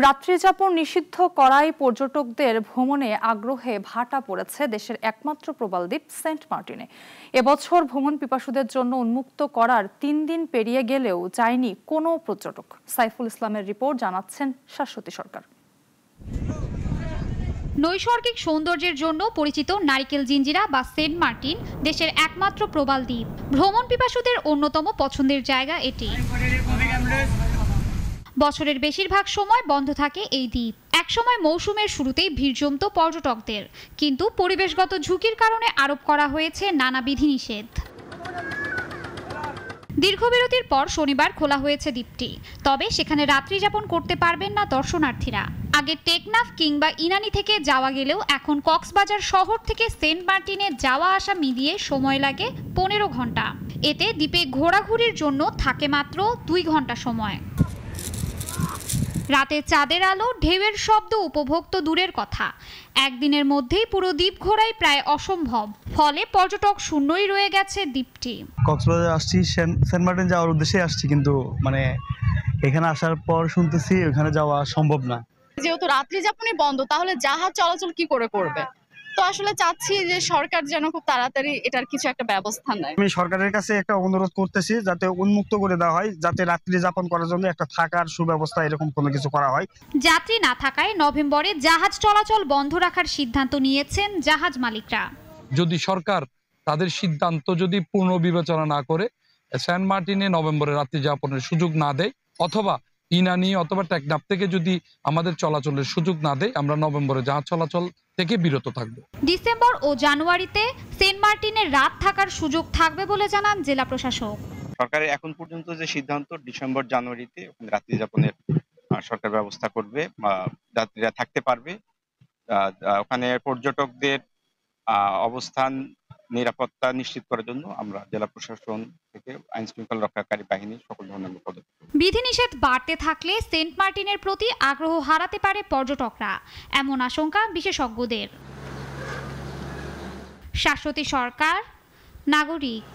রাত্রিযাপন নিষিদ্ধ করায় পর্যটকদের ভ্রমণে আগ্রহে ভাটা পড়েছে দেশের একমাত্র প্রবাল দ্বীপ সেন্ট মার্টিনে। এবছর ভ্রমণ পিপাসুদের জন্য উন্মুক্ত করার ৩ দিন পেরিয়ে গেলেও যায়নি কোনো পর্যটক। সাইফুল ইসলামের রিপোর্ট, জানাচ্ছেন শাশ্বতী সরকার। নৈসর্গিক সৌন্দর্যের জন্য পরিচিত নারিকেল জিঞ্জিরা বা সেন্ট মার্টিন দেশের একমাত্র প্রবাল দ্বীপ। ভ্রমণ পিপাসুদের অন্যতম পছন্দের জায়গা এটি। বছরের বেশিরভাগ সময় বন্ধ থাকে এই দ্বীপ। একসময় মৌসুমের শুরুতেই ভিড় জমত পর্যটকদের, কিন্তু পরিবেশগত ঝুঁকির কারণে আরোপ করা হয়েছে নানা বিধিনিষেধ। দীর্ঘ বিরতির পর শনিবার খোলা হয়েছে দ্বীপটি, তবে সেখানে রাত্রি যাপন করতে পারবেন না দর্শনার্থীরা। আগে টেকনাফ কিংবা ইনানি থেকে যাওয়া গেলেও এখন কক্সবাজার শহর থেকে সেন্ট মার্টিনে যাওয়া আসা মিলিয়ে সময় লাগে 15 ঘন্টা। এতে দ্বীপে ঘোরাঘুরির জন্য থাকে মাত্র 2 ঘন্টা সময়। রাতে চাঁদের আলো, ঢেউয়ের শব্দ উপভোগ তো দূরের কথা, একদিনের মধ্যেই পুরো দ্বীপ ঘোরাই প্রায় অসম্ভব। ফলে পর্যটক শূন্যই রয়ে গেছে দ্বীপটি। কক্সবাজার আসছি, সেন্ট মার্টিন যাওয়ার উদ্দেশ্যে আসছি, কিন্তু এখানে আসার পর শুনতেছি ওখানে যাওয়া সম্ভব না। যেহেতু রাত্রি যাপনই বন্ধ, তাহলে জাহাজ চলাচল কি করে করবে? তো আসলে চাচ্ছি যে সরকার যেন খুব তাড়াতাড়ি এটার কিছু একটা ব্যবস্থা নেয়। আমি সরকারের কাছে একটা অনুরোধ করতেছি যাতে উন্মুক্ত করে দেওয়া হয়, যাতে রাত্রি যাপন করার জন্য একটা থাকার সুব্যবস্থা এরকম কোনো কিছু করা হয়। যাত্রী না থাকায় নভেম্বরে জাহাজ চলাচল বন্ধ রাখার সিদ্ধান্ত নিয়েছেন জাহাজ মালিকরা। যদি সরকার তাদের সিদ্ধান্ত যদি পূর্ণ বিবেচনা না করে সেন্ট মার্টিনে নভেম্বরে রাত্রি যাপনের সুযোগ না দেয়, অথবা ইনানি অথবা টেকনাফ থেকে যদি আমাদের চলাচলের সুযোগ না দেয়, আমরা নভেম্বরে জাহাজ চলাচল থেকে বিরত থাকব। ডিসেম্বর ও জানুয়ারিতে সেন্ট মার্টিনে রাত থাকার সুযোগ থাকবে বলে জানান জেলা প্রশাসক। সরকারের এখন পর্যন্ত যে সিদ্ধান্ত, ডিসেম্বর জানুয়ারিতে রাত্রি যাপনের সরকার ব্যবস্থা করবে, যাত্রীরা থাকতে পারবে। ওখানে পর্যটকদের অবস্থান নিরাপত্তা নিশ্চিত করার জন্য আমরা জেলা প্রশাসন থেকে আইন শৃঙ্খলা রক্ষাকারী বাহিনী সকল ধরনের পদক্ষেপ। বিধিনিষেধ বাড়তে থাকলে সেন্ট মার্টিনের প্রতি আগ্রহ হারাতে পারে পর্যটকরা, এমন আশঙ্কা বিশেষজ্ঞদের। শাশ্বতী সরকার, নাগরিক।